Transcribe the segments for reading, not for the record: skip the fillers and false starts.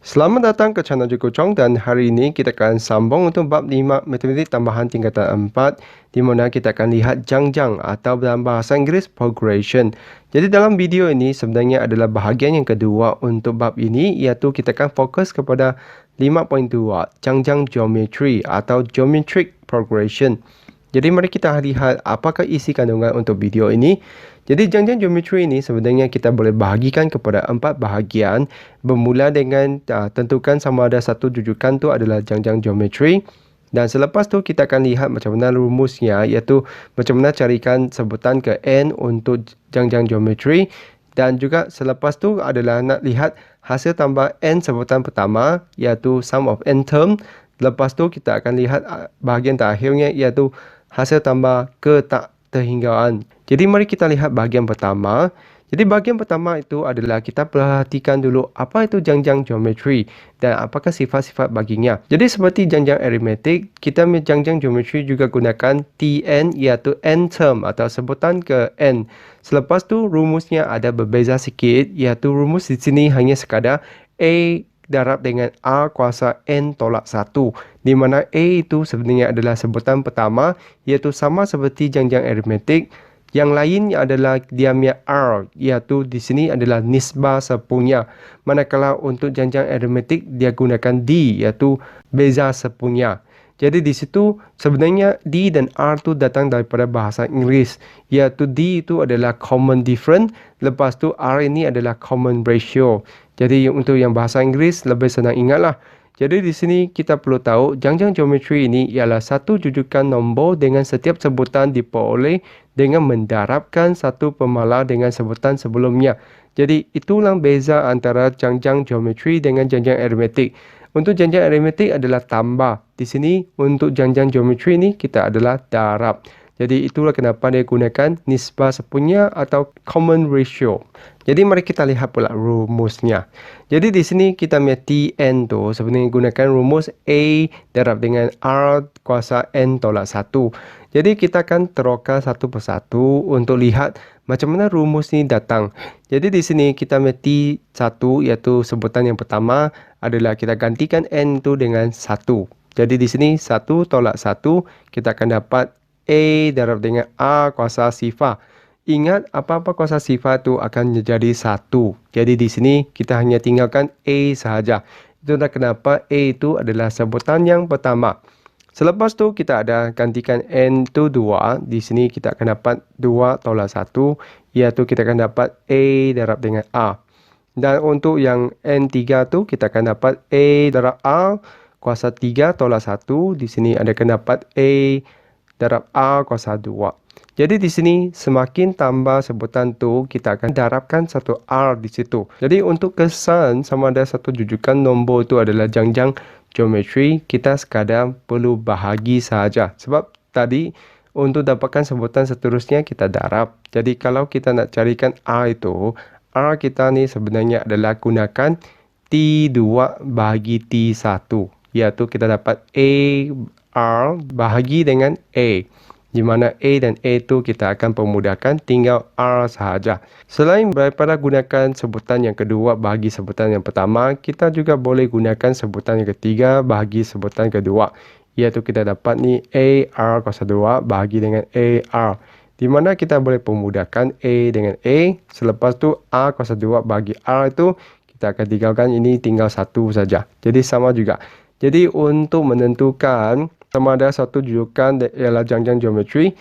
Selamat datang ke channel Joko Chong dan hari ini kita akan sambung untuk bab 5 matematik tambahan tingkatan 4 di mana kita akan lihat jangjang atau dalam bahasa Inggeris progression. Jadi dalam video ini sebenarnya adalah bahagian yang kedua untuk bab ini iaitu kita akan fokus kepada 5.2 jangjang geometry atau geometric progression. Jadi mari kita lihat apakah isi kandungan untuk video ini. Jadi jangjang geometri ini sebenarnya kita boleh bahagikan kepada 4 bahagian bermula dengan tentukan sama ada satu jujukan tu adalah jangjang geometri dan selepas tu kita akan lihat macam mana rumusnya iaitu macam mana carikan sebutan ke n untuk jangjang geometri dan juga selepas tu adalah nak lihat hasil tambah n sebutan pertama iaitu sum of n term. Lepas tu kita akan lihat bahagian terakhirnya iaitu hasil tambah ke tak terhinggaan. Jadi mari kita lihat bahagian pertama. Jadi bahagian pertama itu adalah kita perhatikan dulu apa itu jangjang geometri dan apakah sifat-sifat baginya. Jadi seperti jangjang aritmetik, kita jangjang geometri juga gunakan Tn iaitu n term atau sebutan ke n. Selepas tu rumusnya ada berbeza sikit iaitu rumus di sini hanya sekadar A darab dengan A kuasa N tolak 1. Di mana A itu sebenarnya adalah sebutan pertama iaitu sama seperti jangjang aritmetik. Yang lain adalah diamnya R iaitu di sini adalah nisbah sepunya. Manakala untuk jangjang aritmetik dia gunakan D iaitu beza sepunya. Jadi di situ sebenarnya D dan R tu datang daripada bahasa Inggeris iaitu D itu adalah common difference, lepas tu R ini adalah common ratio. Jadi untuk yang bahasa Inggeris lebih senang ingatlah. Jadi di sini kita perlu tahu jangjang geometri ini ialah satu jujukan nombor dengan setiap sebutan diperoleh dengan mendarabkan satu pemalar dengan sebutan sebelumnya. Jadi itulah beza antara jangjang geometri dengan jangjang aritmetik. Untuk jangjang aritmetik adalah tambah. Di sini untuk jangjang geometri ini kita adalah darab. Jadi itulah kenapa dia gunakan nisbah sepunya atau common ratio. Jadi mari kita lihat pula rumusnya. Jadi di sini kita punya Tn tu sebenarnya gunakan rumus A darab dengan R kuasa N tolak 1. Jadi kita akan terokar satu persatu untuk lihat macam mana rumus ni datang. Jadi di sini kita punya T1 iaitu sebutan yang pertama adalah kita gantikan N tu dengan 1. Jadi di sini 1 tolak 1 kita akan dapat A darab dengan A kuasa sifar. Ingat apa-apa kuasa sifar tu akan menjadi 1. Jadi di sini kita hanya tinggalkan A sahaja. Itulah kenapa A itu adalah sebutan yang pertama. Selepas tu kita ada gantikan N tu 2. Di sini kita akan dapat 2 tolak 1. Iaitu kita akan dapat A darab dengan A. Dan untuk yang N3 tu kita akan dapat A darab A kuasa 3 tolak 1. Di sini ada akan dapat A darab A kuasa 2. Jadi di sini semakin tambah sebutan tu kita akan darabkan satu R di situ. Jadi untuk kesan sama ada satu jujukan nombor itu adalah jangjang geometri, kita sekadar perlu bahagi sahaja. Sebab tadi untuk dapatkan sebutan seterusnya kita darab. Jadi kalau kita nak carikan R itu, R kita ni sebenarnya adalah gunakan T2 bahagi T1. Iaitu kita dapat A R bahagi dengan A. Di mana A dan A itu kita akan permudahkan tinggal R sahaja. Selain daripada gunakan sebutan yang kedua bahagi sebutan yang pertama, kita juga boleh gunakan sebutan yang ketiga bahagi sebutan kedua. Iaitu kita dapat ni A R kuasa 2 bahagi dengan A R. Di mana kita boleh permudahkan A dengan A. Selepas tu R kuasa 2 bahagi R itu kita akan tinggalkan ini tinggal satu saja. Jadi sama juga. Jadi untuk menentukan sama ada satu jujukan ialah jangjang geometri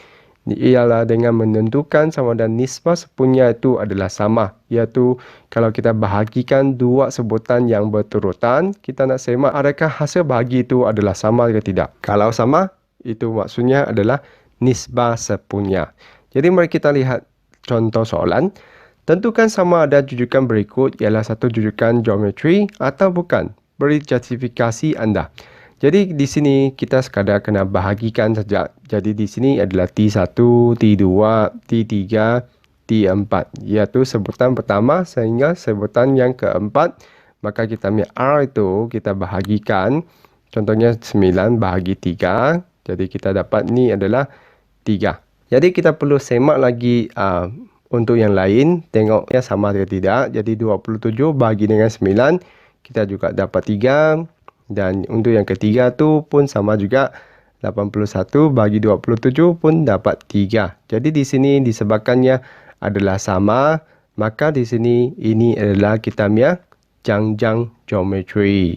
ialah dengan menentukan sama ada nisbah sepunya itu adalah sama. Iaitu kalau kita bahagikan dua sebutan yang berturutan, kita nak semak adakah hasil bahagi itu adalah sama atau tidak. Kalau sama, itu maksudnya adalah nisbah sepunya. Jadi mari kita lihat contoh soalan. Tentukan sama ada jujukan berikut ialah satu jujukan geometri atau bukan. Beri justifikasi anda. Jadi di sini kita sekadar kena bahagikan saja. Jadi di sini adalah T1, T2, T3, T4. Iaitu sebutan pertama sehingga sebutan yang keempat. Maka kita ambil R itu kita bahagikan. Contohnya 9 bahagi 3. Jadi kita dapat ni adalah 3. Jadi kita perlu semak lagi untuk yang lain. Tengoknya sama atau tidak. Jadi 27 bahagi dengan 9. kita juga dapat 3. Dan untuk yang ketiga tu pun sama juga, 81 bagi 27 pun dapat 3. Jadi di sini disebabkannya adalah sama, maka di sini ini adalah kita punya jangjang geometri.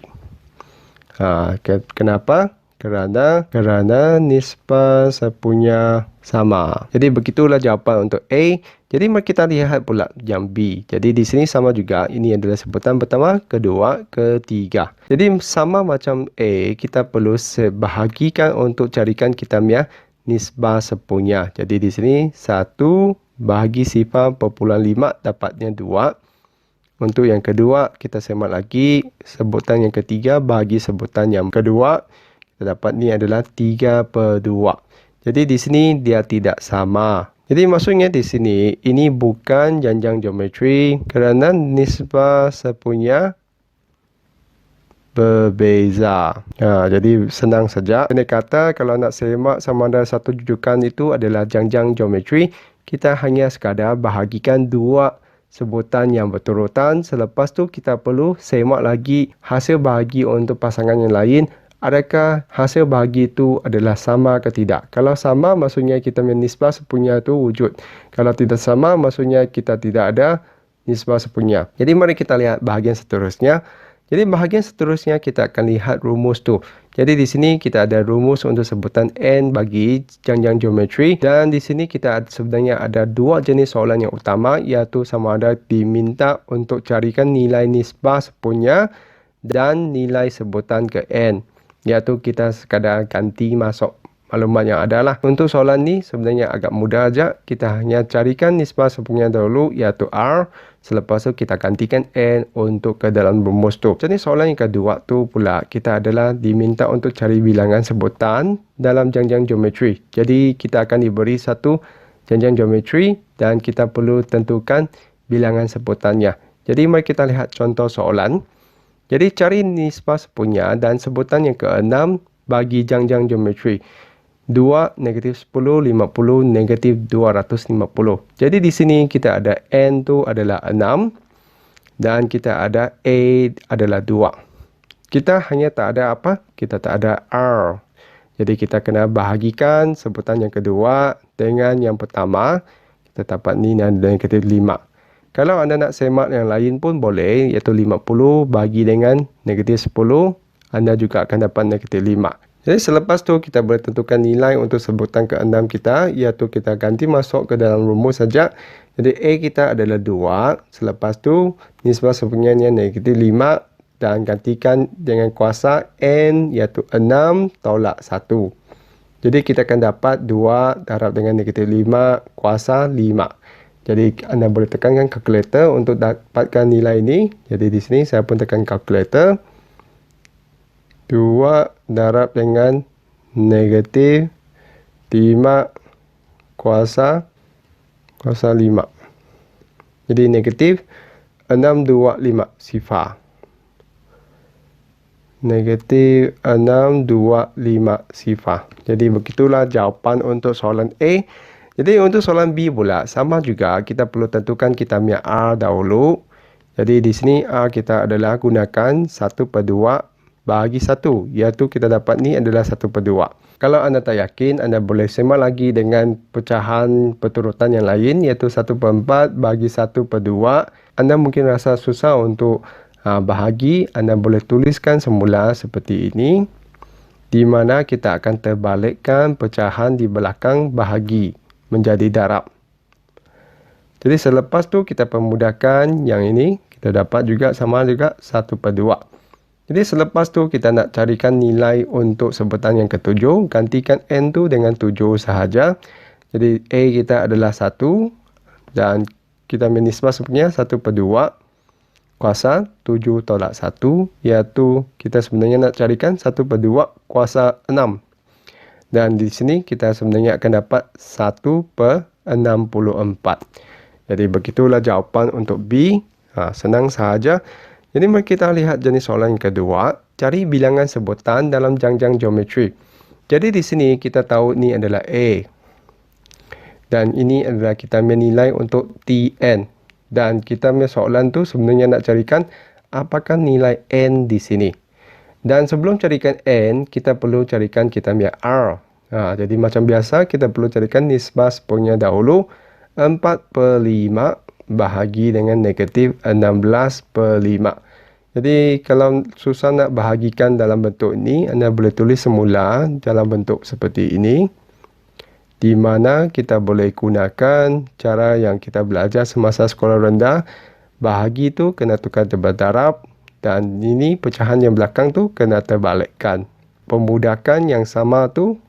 Kenapa? Kerana nisbah sepunya sama. Jadi begitulah jawapan untuk A. Jadi mari kita lihat pula yang B. Jadi di sini sama juga. Ini adalah sebutan pertama, kedua, ketiga. Jadi sama macam A, kita perlu bahagikan untuk carikan kita punya nisbah sepunya. Jadi di sini 1 bahagi 0.5 dapatnya 2. Untuk yang kedua, kita semak lagi sebutan yang ketiga bahagi sebutan yang kedua. Kita dapat ni adalah 3/2. Jadi di sini dia tidak sama. Jadi maksudnya di sini ini bukan janjang geometri kerana nisbah sepunya berbeza. Jadi senang saja. Ini kata kalau nak semak sama ada satu jujukan itu adalah janjang geometri, kita hanya sekadar bahagikan dua sebutan yang berturutan. Selepas tu kita perlu semak lagi hasil bahagi untuk pasangan yang lain. Adakah hasil bahagi itu adalah sama ke tidak? Kalau sama, maksudnya kita punya nisbah sepunya itu wujud. Kalau tidak sama, maksudnya kita tidak ada nisbah sepunya. Jadi mari kita lihat bahagian seterusnya. Jadi bahagian seterusnya kita akan lihat rumus tu. Jadi di sini kita ada rumus untuk sebutan n bagi janjang geometri. Dan di sini kita sebenarnya ada dua jenis soalan yang utama, iaitu sama ada diminta untuk carikan nilai nisbah sepunya dan nilai sebutan ke n. Iaitu kita sekadar ganti masuk maklumat yang ada lah. Untuk soalan ni sebenarnya agak mudah aja. Kita hanya carikan nisbah sepunya dahulu, iaitu R. Selepas tu kita gantikan N untuk ke dalam rumus tu. Jadi soalan yang kedua tu pula, kita adalah diminta untuk cari bilangan sebutan dalam janjang geometri. Jadi kita akan diberi satu janjang geometri dan kita perlu tentukan bilangan sebutannya. Jadi mari kita lihat contoh soalan. Jadi cari nisbah sepunya dan sebutan yang ke-6 bagi janjang geometri. 2, -10, 50, -250. Jadi di sini kita ada N tu adalah 6 dan kita ada A adalah 2. Kita hanya tak ada apa? Kita tak ada R. Jadi kita kena bahagikan sebutan yang kedua dengan yang pertama. Kita dapat ni dan -5. Kalau anda nak semak yang lain pun boleh, iaitu 50 bagi dengan -10, anda juga akan dapat -5. Jadi selepas tu kita boleh tentukan nilai untuk sebutan ke-6 kita, iaitu kita ganti masuk ke dalam rumus saja. Jadi A kita adalah 2, selepas tu nisbah sepunya -5 dan gantikan dengan kuasa N iaitu 6 tolak 1. Jadi kita akan dapat 2 darab dengan -5 kuasa 5. Jadi anda boleh tekankan kalkulator untuk dapatkan nilai ini. Jadi di sini saya pun tekan kalkulator. 2 darab dengan -5 kuasa 5. Jadi negatif 625 sifar. Negatif 625 sifar. Jadi begitulah jawapan untuk soalan A. Jadi untuk soalan B pula sama juga, kita perlu tentukan kita punya R dahulu. Jadi di sini R kita adalah gunakan 1/2 bahagi 1, iaitu kita dapat ni adalah 1/2. Kalau anda tak yakin, anda boleh semak lagi dengan pecahan perturutan yang lain, iaitu 1/4 bagi 1/2. Anda mungkin rasa susah untuk bahagi, anda boleh tuliskan semula seperti ini, di mana kita akan terbalikkan pecahan di belakang bahagi menjadi darab. Jadi selepas tu kita permudahkan yang ini, kita dapat juga sama juga 1/2. Jadi selepas tu kita nak carikan nilai untuk sebutan yang ke-7, gantikan N tu dengan 7 sahaja. Jadi A kita adalah 1 dan kita nisbah sebenarnya 1/2 kuasa 7 tolak 1, iaitu kita sebenarnya nak carikan 1/2 kuasa 6. Dan di sini kita sebenarnya akan dapat 1/64. Jadi begitulah jawapan untuk B. Senang sahaja. Jadi mari kita lihat jenis soalan yang kedua. Cari bilangan sebutan dalam janjang geometri. Jadi di sini kita tahu ni adalah A. Dan ini adalah kita punya nilai untuk Tn. Dan kita punya soalan tu sebenarnya nak carikan apakah nilai N di sini. Dan sebelum carikan N, kita perlu carikan kita punya R. Jadi macam biasa, kita perlu carikan nisbah sepunya dahulu. 4/5 bahagi dengan negatif 16/5. Jadi kalau susah nak bahagikan dalam bentuk ini, anda boleh tulis semula dalam bentuk seperti ini. Di mana kita boleh gunakan cara yang kita belajar semasa sekolah rendah. Bahagi tu kena tukar berdarab. Dan ini pecahan yang belakang tu kena terbalikkan. Pemudakan yang sama tu.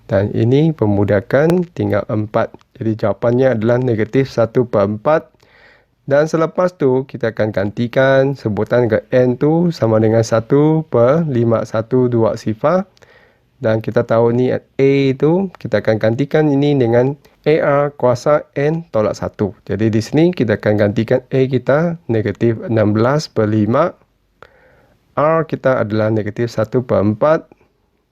Dan ini pemudakan tinggal 4. Jadi jawapannya adalah negatif 1/4. Dan selepas tu kita akan gantikan sebutan ke N tu sama dengan 1/512 sifar. Dan kita tahu ni A tu kita akan gantikan ini dengan AR kuasa N tolak 1. Jadi di sini kita akan gantikan A kita negatif 16/5. R kita adalah negatif 1/4.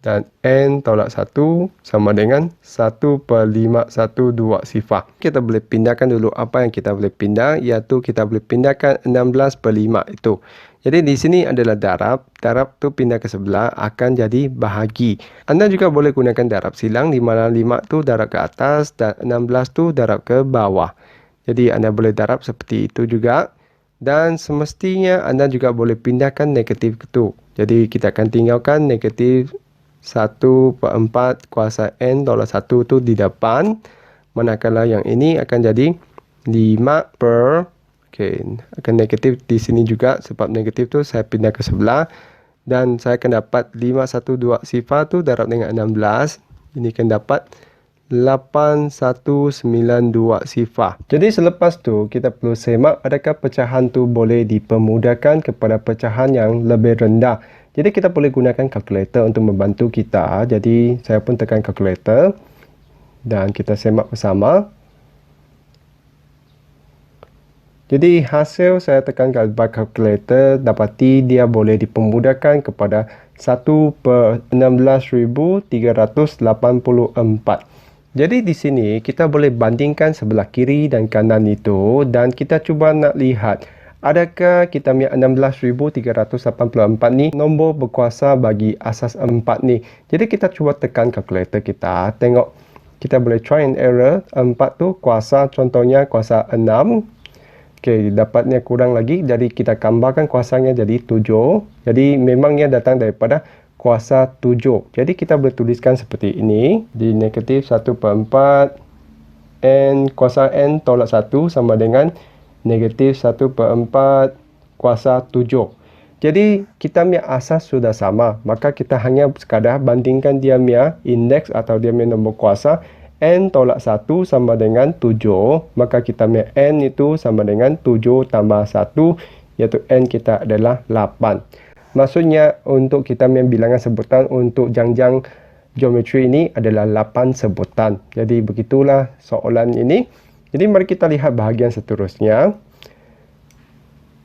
Dan N tolak 1 sama dengan 1/512 sifar. Kita boleh pindahkan dulu apa yang kita boleh pindah, iaitu kita boleh pindahkan 16/5 itu. Jadi di sini adalah darab. Darab tu pindah ke sebelah akan jadi bahagi. Anda juga boleh gunakan darab silang di mana 5 tu darab ke atas dan 16 tu darab ke bawah. Jadi anda boleh darab seperti itu juga. Dan semestinya anda juga boleh pindahkan negatif itu. Jadi kita akan tinggalkan negatif 1/4 kuasa N tolak 1 tu di depan. Manakala yang ini akan jadi 5 akan negatif di sini juga. Sebab negatif tu saya pindah ke sebelah. Dan saya akan dapat 512 sifar tu darab dengan 16. Ini akan dapat 8192 sifar. Jadi selepas tu kita perlu semak adakah pecahan tu boleh dipermudahkan kepada pecahan yang lebih rendah. Jadi kita boleh gunakan kalkulator untuk membantu kita. Jadi saya pun tekan kalkulator. Dan kita semak bersama. Jadi hasil saya tekan kalkulator. Dapati dia boleh dipermudahkan kepada 1/16,384. Jadi di sini kita boleh bandingkan sebelah kiri dan kanan itu. Dan kita cuba nak lihat. Adakah kita punya 16,384 ni nombor berkuasa bagi asas 4 ni. Jadi kita cuba tekan kalkulator kita. Tengok kita boleh try and error. 4 tu kuasa contohnya kuasa 6. Dapatnya kurang lagi. Jadi kita gambarkan kuasanya jadi 7. Jadi memangnya datang daripada kuasa 7. Jadi kita boleh tuliskan seperti ini. Di negatif 1/4 N kuasa N tolak 1 sama dengan negatif 1/4 kuasa 7. Jadi kita punya asas sudah sama. Maka kita hanya sekadar bandingkan dia punya indeks atau dia punya nombor kuasa. N tolak 1 sama dengan 7. Maka kita punya N itu sama dengan 7 tambah 1. Iaitu N kita adalah 8. Maksudnya untuk kita punya bilangan sebutan untuk jangjang geometri ini adalah 8 sebutan. Jadi begitulah soalan ini. Jadi mari kita lihat bahagian seterusnya.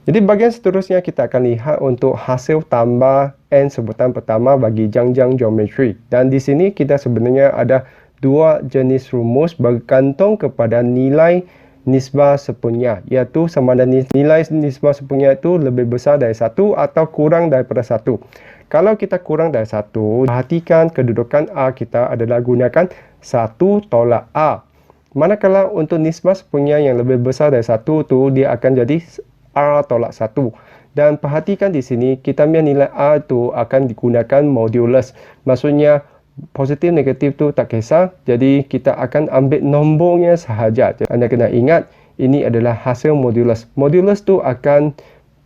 Jadi bahagian seterusnya kita akan lihat untuk hasil tambah N sebutan pertama bagi jangjang geometri. Dan di sini kita sebenarnya ada dua jenis rumus bergantung kepada nilai nisbah sepunya. Iaitu sama ada nilai nisbah sepunya itu lebih besar dari 1 atau kurang daripada 1. Kalau kita kurang dari 1, perhatikan kedudukan A kita adalah gunakan 1 tolak A. Manakala untuk nisbah sepunya yang lebih besar dari 1 tu, dia akan jadi R tolak 1. Dan perhatikan di sini, kita punya nilai R tu akan digunakan modulus. Maksudnya, positif negatif tu tak kisah. Jadi, kita akan ambil nombornya sahaja. Anda kena ingat, ini adalah hasil modulus. Modulus tu akan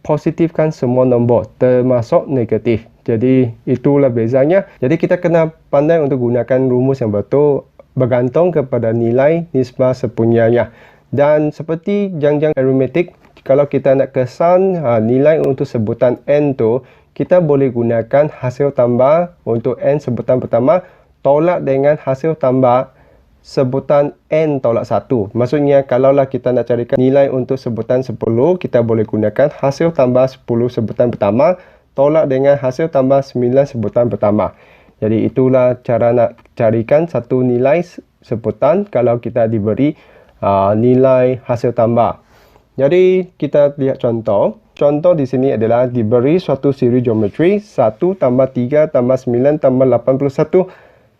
positifkan semua nombor, termasuk negatif. Jadi, itulah bezanya. Jadi, kita kena pandai untuk gunakan rumus yang betul bergantung kepada nilai nisbah sepunyanya. Dan seperti jangjang aritmetik, kalau kita nak kesan nilai untuk sebutan N tu, kita boleh gunakan hasil tambah untuk N sebutan pertama tolak dengan hasil tambah sebutan N tolak 1. Maksudnya kalaulah kita nak carikan nilai untuk sebutan 10, kita boleh gunakan hasil tambah 10 sebutan pertama tolak dengan hasil tambah 9 sebutan pertama. Jadi itulah cara nak carikan satu nilai sebutan kalau kita diberi nilai hasil tambah. Jadi kita lihat contoh. Contoh di sini adalah diberi suatu siri geometri 1 tambah 3 tambah 9 tambah 81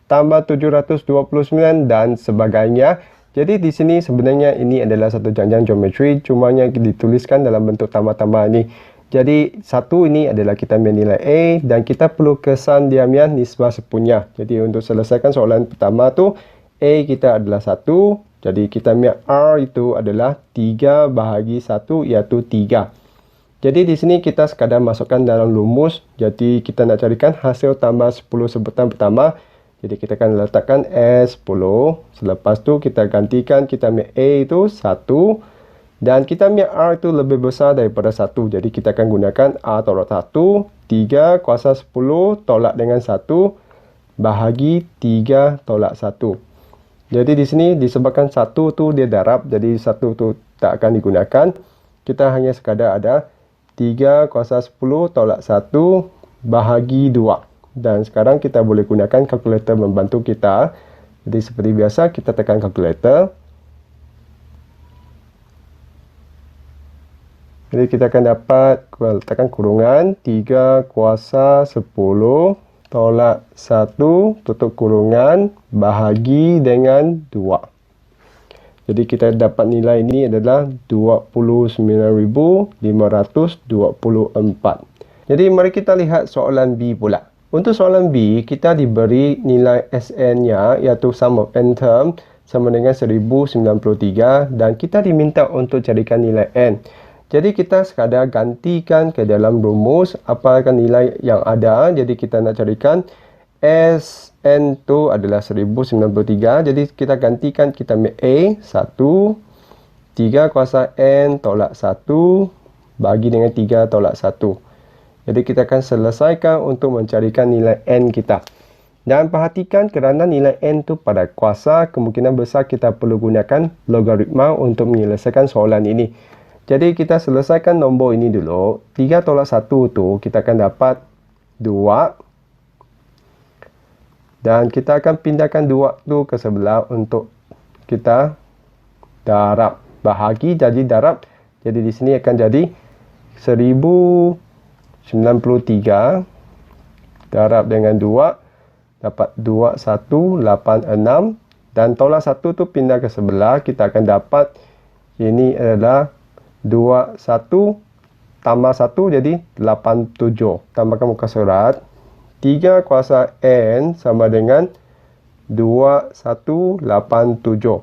tambah 729 dan sebagainya. Jadi di sini sebenarnya ini adalah satu janjang geometri, cumanya dituliskan dalam bentuk tambah-tambah ini. Jadi satu ini adalah kita ambil nilai A dan kita perlu kesan diamian nisbah sepunya. Jadi untuk selesaikan soalan pertama tu A kita adalah 1. Jadi kita ambil R itu adalah 3 bahagi 1 iaitu 3. Jadi di sini kita sekadar masukkan dalam rumus. Jadi kita nak carikan hasil tambah 10 sebutan pertama. Jadi kita akan letakkan S10. Selepas tu kita gantikan, kita ambil A itu 1. Dan kita ambil R itu lebih besar daripada 1. Jadi kita akan gunakan R tolak 1. 3 kuasa 10 tolak dengan 1 bahagi 3 tolak 1. Jadi di sini disebabkan 1 tu dia darab. Jadi 1 tu tak akan digunakan. Kita hanya sekadar ada 3 kuasa 10 tolak 1 bahagi 2. Dan sekarang kita boleh gunakan kalkulator membantu kita. Jadi seperti biasa kita tekan kalkulator. Jadi kita akan dapat, letakkan kurungan 3 kuasa 10 tolak 1 tutup kurungan bahagi dengan 2. Jadi kita dapat nilai ini adalah 29.524. Jadi mari kita lihat soalan B pula. Untuk soalan B, kita diberi nilai SN-nya iaitu sum of n term sama dengan 1093 dan kita diminta untuk carikan nilai n. Jadi kita sekadar gantikan ke dalam rumus apakah nilai yang ada. Jadi kita nak carikan SN tu adalah 1093. Jadi kita gantikan, kita ambil A 1 3 kuasa N tolak 1 bagi dengan 3 tolak 1. Jadi kita akan selesaikan untuk mencarikan nilai N kita. Dan perhatikan kerana nilai N tu pada kuasa, kemungkinan besar kita perlu gunakan logaritma untuk menyelesaikan soalan ini. Jadi kita selesaikan nombor ini dulu. 3 tolak 1 tu kita akan dapat 2. Dan kita akan pindahkan 2 tu ke sebelah untuk kita darab. Bahagi jadi darab. Jadi di sini akan jadi 1093 darab dengan 2. Dapat 2186. Dan tolak 1 tu pindah ke sebelah. Kita akan dapat ini adalah 21 tambah 1 jadi 87. Tambahkan muka surat. 3 kuasa N sama dengan 2187.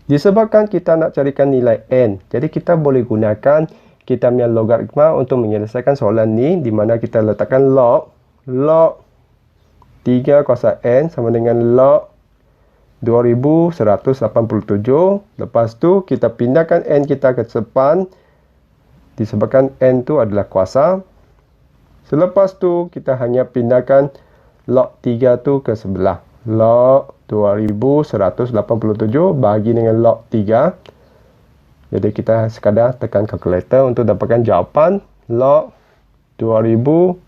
Disebabkan kita nak carikan nilai N, jadi kita boleh gunakan kita punya logaritma untuk menyelesaikan soalan ni, di mana kita letakkan log 3 kuasa N sama dengan log 2187. Lepas tu kita pindahkan N kita ke depan, disebabkan N tu adalah kuasa. Selepas tu kita hanya pindahkan log 3 tu ke sebelah. Log 2187 bagi dengan log 3. Jadi kita sekadar tekan kalkulator untuk dapatkan jawapan. Log 2187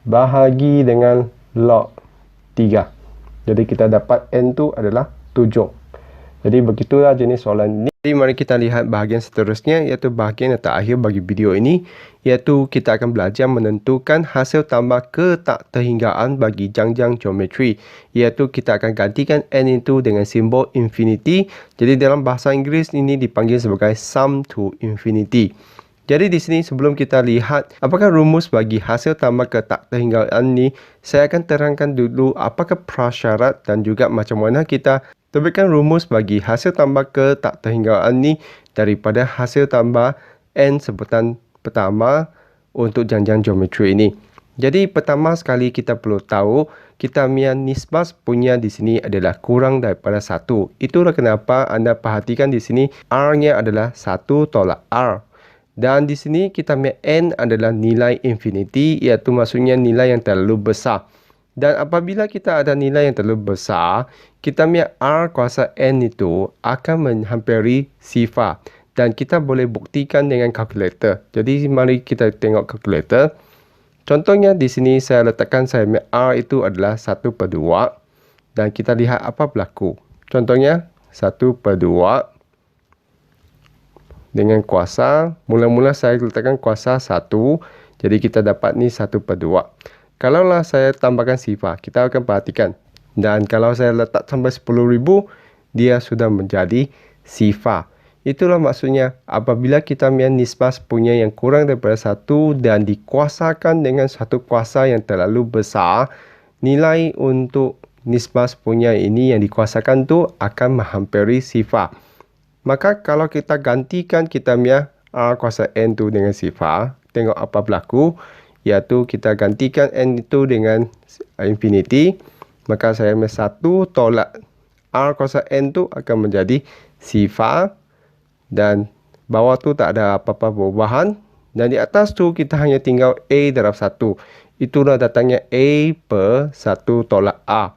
bahagi dengan log 3. Jadi kita dapat N tu adalah 7. Jadi begitulah jenis soalan ini. Jadi mari kita lihat bahagian seterusnya, iaitu bahagian yang terakhir bagi video ini, iaitu kita akan belajar menentukan hasil tambah ke tak terhinggaan bagi janjang geometri, iaitu kita akan gantikan n itu dengan simbol infinity. Jadi dalam bahasa Inggeris ini dipanggil sebagai sum to infinity. Jadi di sini sebelum kita lihat apakah rumus bagi hasil tambah ke tak terhinggaan ni, saya akan terangkan dulu apakah prasyarat dan juga macam mana kita terbitkan rumus bagi hasil tambah ke tak terhinggaan ni daripada hasil tambah n sebutan pertama untuk janjang geometri ini. Jadi pertama sekali kita perlu tahu kita punya nisbah punya di sini adalah kurang daripada 1. Itulah kenapa anda perhatikan di sini R-nya adalah 1 tolak R. Dan di sini kita punya n adalah nilai infinity, iaitu maksudnya nilai yang terlalu besar. Dan apabila kita ada nilai yang terlalu besar, kita punya R kuasa N itu akan menghampiri sifar. Dan kita boleh buktikan dengan kalkulator. Jadi mari kita tengok kalkulator. Contohnya di sini saya letakkan saya punya R itu adalah 1/2. Dan kita lihat apa berlaku. Contohnya 1/2 dengan kuasa. Mula-mula saya letakkan kuasa 1. Jadi kita dapat ni 1/2. Kalaulah saya tambahkan sifar, kita akan perhatikan. Dan kalau saya letak sampai 10,000, dia sudah menjadi sifar. Itulah maksudnya apabila kita punya nisbah punya yang kurang daripada 1 dan dikuasakan dengan satu kuasa yang terlalu besar, nilai untuk nisbah punya ini yang dikuasakan tu akan menghampiri sifar. Maka kalau kita gantikan kita punya R kuasa N tu dengan sifar, tengok apa berlaku, iaitu kita gantikan N itu dengan infinity, maka saya punya 1 tolak R kuasa N tu akan menjadi sifar, dan bawah tu tak ada apa-apa perubahan, dan di atas tu kita hanya tinggal A darab 1. Itulah datangnya A per 1 tolak R,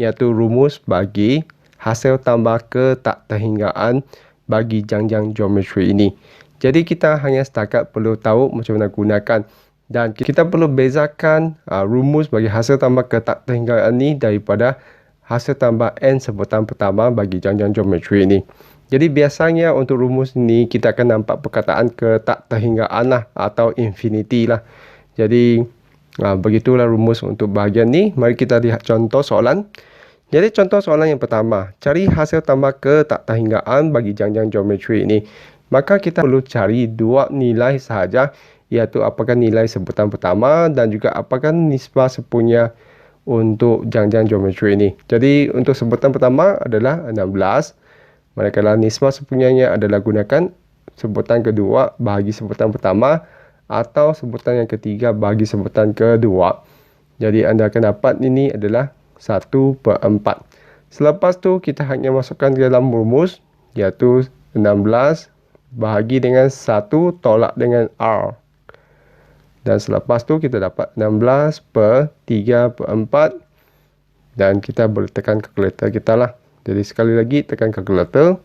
iaitu rumus bagi hasil tambah ke tak terhinggaan bagi jangjang geometri ini. Jadi kita hanya setakat perlu tahu macam mana gunakan, dan kita perlu bezakan rumus bagi hasil tambah ke tak terhinggaan ini daripada hasil tambah N sebutan pertama bagi jangjang geometri ini. Jadi biasanya untuk rumus ini kita akan nampak perkataan ke tak terhinggaan lah, atau infinity lah. Jadi begitulah rumus untuk bahagian ni. Mari kita lihat contoh soalan. Jadi contoh soalan yang pertama, cari hasil tambah ke tak terhinggaan bagi jangjang geometri ini. Maka kita perlu cari dua nilai sahaja, iaitu apakah nilai sebutan pertama dan juga apakah nisbah sepunya untuk jangjang geometri ini. Jadi untuk sebutan pertama adalah 16, manakala nisbah sepunyanya adalah gunakan sebutan kedua bahagi sebutan pertama atau sebutan yang ketiga bagi sebutan kedua. Jadi anda akan dapat ini adalah 1/4. Selepas tu kita hanya masukkan ke dalam rumus, iaitu 16 bahagi dengan 1 tolak dengan R. Dan selepas tu kita dapat 16/3/4. Dan kita boleh tekan kalkulator kita lah. Jadi sekali lagi tekan kalkulator.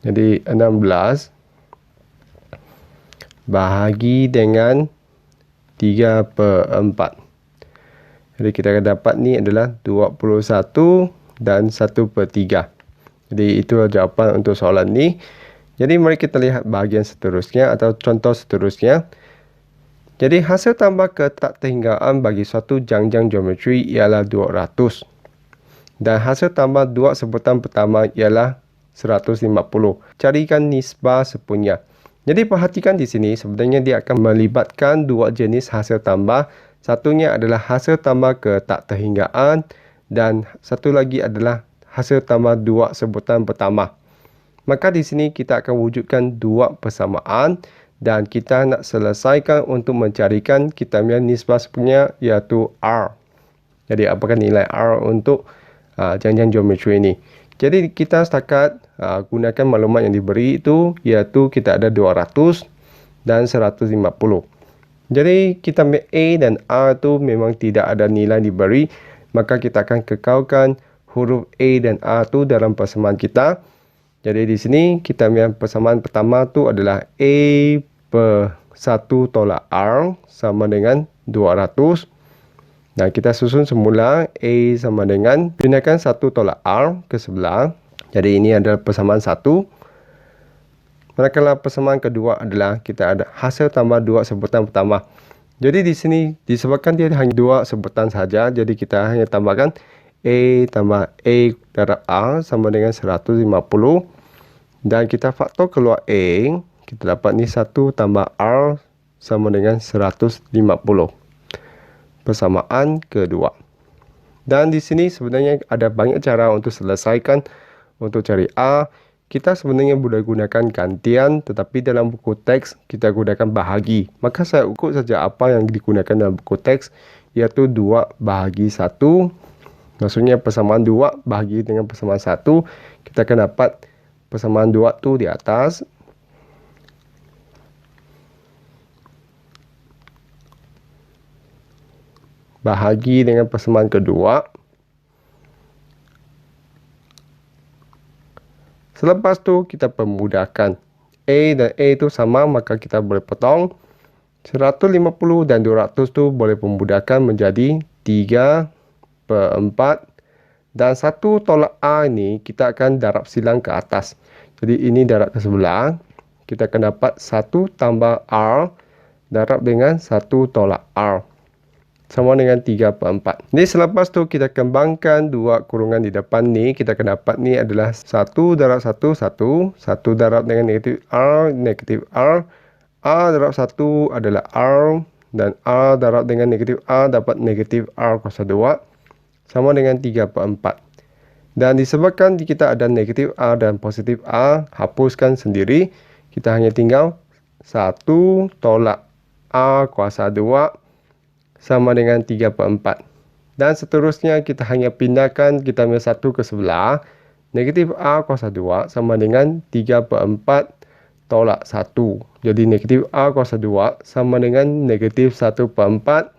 Jadi 16 bahagi dengan 3/4. Jadi kita akan dapat ni adalah 21 dan 1/3. Jadi itu jawapan untuk soalan ni. Jadi mari kita lihat bahagian seterusnya atau contoh seterusnya. Jadi hasil tambah ke tak terhinggaan bagi suatu jangjang geometri ialah 200. Dan hasil tambah dua sebutan pertama ialah 150. Carikan nisbah sepunya. Jadi perhatikan di sini sebenarnya dia akan melibatkan dua jenis hasil tambah. Satunya adalah hasil tambah ke tak terhinggaan dan satu lagi adalah hasil tambah dua sebutan pertama. Maka di sini kita akan wujudkan dua persamaan dan kita nak selesaikan untuk mencarikan kita punya nisbah sepunya, iaitu R. Jadi apakah nilai R untuk jangjang geometri ini? Jadi kita setakat gunakan maklumat yang diberi itu, iaitu kita ada 200 dan 150. Jadi kita ambil A dan R tu memang tidak ada nilai diberi, maka kita akan kekalkan huruf A dan R tu dalam persamaan kita. Jadi di sini kita ambil persamaan pertama tu adalah A per 1 tolak R sama dengan 200. Dan kita susun semula A sama dengan pindahkan 1 tolak R ke sebelah. Jadi ini adalah persamaan 1. Manakala persamaan kedua adalah kita ada hasil tambah dua sebutan pertama. Jadi di sini disebabkan dia hanya dua sebutan saja, jadi kita hanya tambahkan A tambah A darab R sama dengan 150. Dan kita faktor keluar A, kita dapat ni 1 tambah R sama dengan 150. Persamaan kedua. Dan di sini sebenarnya ada banyak cara untuk selesaikan untuk cari R. Kita sebenarnya boleh gunakan gantian, tetapi dalam buku teks kita gunakan bahagi. Maka saya ukur saja apa yang digunakan dalam buku teks, iaitu 2 bahagi 1. Maksudnya persamaan 2 bahagi dengan persamaan 1. Kita akan dapat persamaan 2 tu di atas. Bahagi dengan persamaan kedua. Selepas tu kita permudahkan. A dan A itu sama, maka kita boleh potong. 150 dan 200 tu boleh permudahkan menjadi 3/4. Dan 1 tolak R ini kita akan darab silang ke atas. Jadi ini darab ke sebelah. Kita akan dapat 1 tambah R darab dengan 1 tolak R. Sama dengan 3/4. Jadi selepas tu kita kembangkan dua kurungan di depan ni. Kita akan dapat ni adalah 1 darab 1, 1. 1 darab dengan negatif R. R darab 1 adalah R. Dan R darab dengan negatif R dapat negatif R kuasa 2. Sama dengan 3/4. Dan disebabkan kita ada negatif R dan positif R, hapuskan sendiri. Kita hanya tinggal 1 tolak R kuasa 2 sama dengan 3/4. Dan seterusnya kita hanya pindahkan kita punya 1 ke sebelah. Negatif R kuasa 2 sama dengan 3/4 tolak 1. Jadi negatif R kuasa 2 sama dengan negatif 1/4.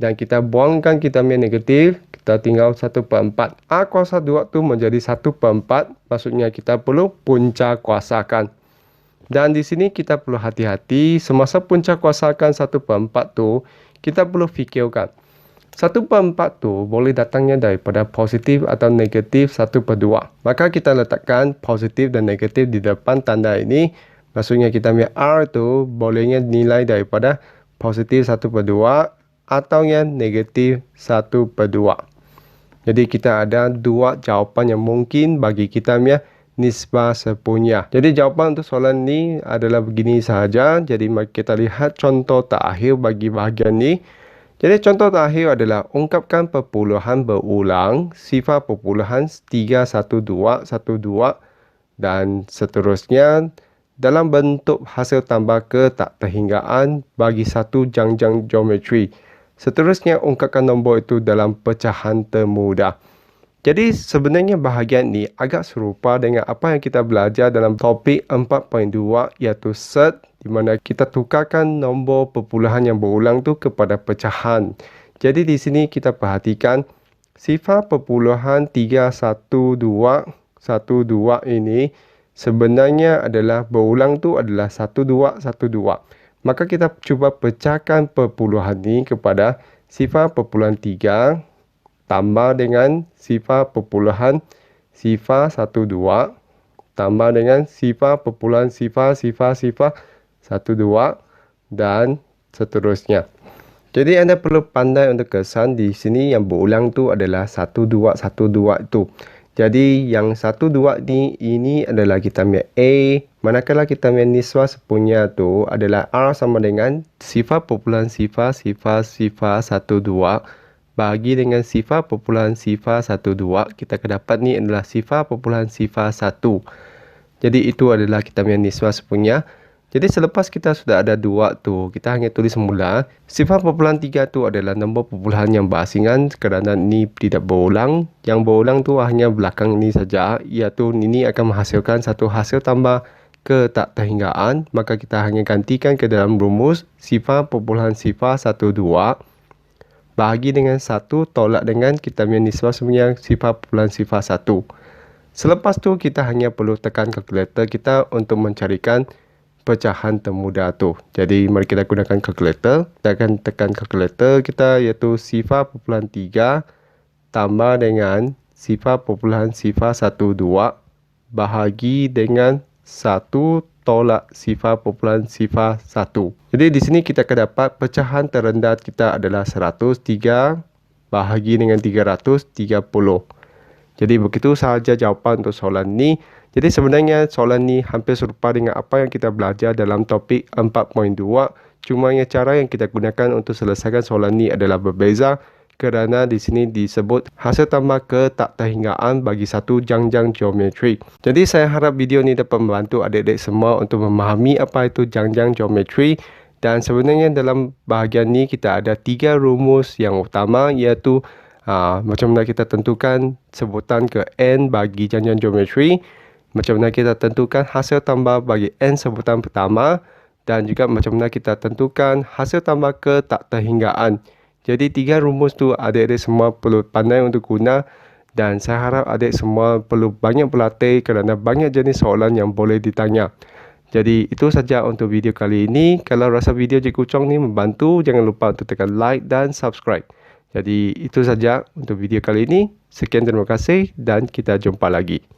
Dan kita buangkan kita punya negatif. Kita tinggal 1/4. R kuasa 2 tu menjadi 1/4. Maksudnya kita perlu punca kuasakan. Dan di sini kita perlu hati-hati. Semasa punca kuasakan 1/4 tu, kita perlu fikirkan 1/4 tu boleh datangnya daripada positif atau negatif 1/2. Maka kita letakkan positif dan negatif di depan tanda ini. Maksudnya kita punya R tu bolehnya nilai daripada positif 1/2 atau yang negatif 1/2. Jadi kita ada dua jawapan yang mungkin bagi kita punya nisbah sepunya. Jadi jawapan untuk soalan ni adalah begini sahaja. Jadi mari kita lihat contoh terakhir bagi bahagian ni. Jadi contoh terakhir adalah ungkapkan perpuluhan berulang sifar perpuluhan 31212 dan seterusnya dalam bentuk hasil tambah ke tak terhinggaan bagi satu jangjang geometri. Seterusnya ungkapkan nombor itu dalam pecahan termudah. Jadi sebenarnya bahagian ni agak serupa dengan apa yang kita belajar dalam topik 4.2 iaitu set, di mana kita tukarkan nombor perpuluhan yang berulang tu kepada pecahan. Jadi di sini kita perhatikan sifar perpuluhan 31212 ini sebenarnya adalah berulang tu adalah 1212. Maka kita cuba pecahkan perpuluhan ni kepada sifar perpuluhan 3 tambah dengan sifar perpuluhan sifar 12 tambah dengan sifar perpuluhan sifar 12 dan seterusnya. Jadi anda perlu pandai untuk kesan di sini yang berulang tu adalah 1212 itu. Jadi yang 12 ini adalah kita punya A, manakala kita punya nisbah sepunya tu adalah R sama dengan sifar perpuluhan sifar 12 bagi dengan sifar perpuluhan sifar 12, kita akan dapat ni adalah sifar perpuluhan sifar 1. Jadi itu adalah kita punya nisbah sepunya. Jadi selepas kita sudah ada dua tu, kita hanya tulis semula. Sifar perpuluhan 3 tu adalah nombor perpuluhan yang berasingan kerana ni tidak berulang. Yang berulang tu hanya belakang ni saja, iaitu ini akan menghasilkan satu hasil tambah ke tak terhinggaan. Maka kita hanya gantikan ke dalam rumus sifar perpuluhan sifar 12 bahagi dengan 1 tolak dengan kita punya nisbah semuanya sifar perpuluhan sifar 1. Selepas tu kita hanya perlu tekan kalkulator kita untuk mencarikan pecahan termudah tu. Jadi mari kita gunakan kalkulator. Kita akan tekan kalkulator kita iaitu sifar perpuluhan 3 tambah dengan sifar perpuluhan sifar 12 bahagi dengan 1 tolak sifar perpuluhan sifar 1. Jadi di sini kita akan dapat pecahan terendah kita adalah 103 bahagi dengan 330. Jadi begitu sahaja jawapan untuk soalan ni. Jadi sebenarnya soalan ni hampir serupa dengan apa yang kita belajar dalam topik 4.2. Cuma cara yang kita gunakan untuk selesaikan soalan ni adalah berbeza. Kerana di sini disebut hasil tambah ke tak terhinggaan bagi satu jangjang geometri. Jadi saya harap video ini dapat membantu adik-adik semua untuk memahami apa itu jangjang geometri. Dan sebenarnya dalam bahagian ni kita ada 3 rumus yang utama iaitu macam mana kita tentukan sebutan ke n bagi jangjang geometri. Macam mana kita tentukan hasil tambah bagi n sebutan pertama. Dan juga macam mana kita tentukan hasil tambah ke tak terhinggaan. Jadi 3 rumus tu adik-adik semua perlu pandai untuk guna dan saya harap adik semua perlu banyak berlatih kerana banyak jenis soalan yang boleh ditanya. Jadi itu saja untuk video kali ini. Kalau rasa video Cikgu Chong ni membantu, jangan lupa untuk tekan like dan subscribe. Jadi itu saja untuk video kali ini. Sekian terima kasih dan kita jumpa lagi.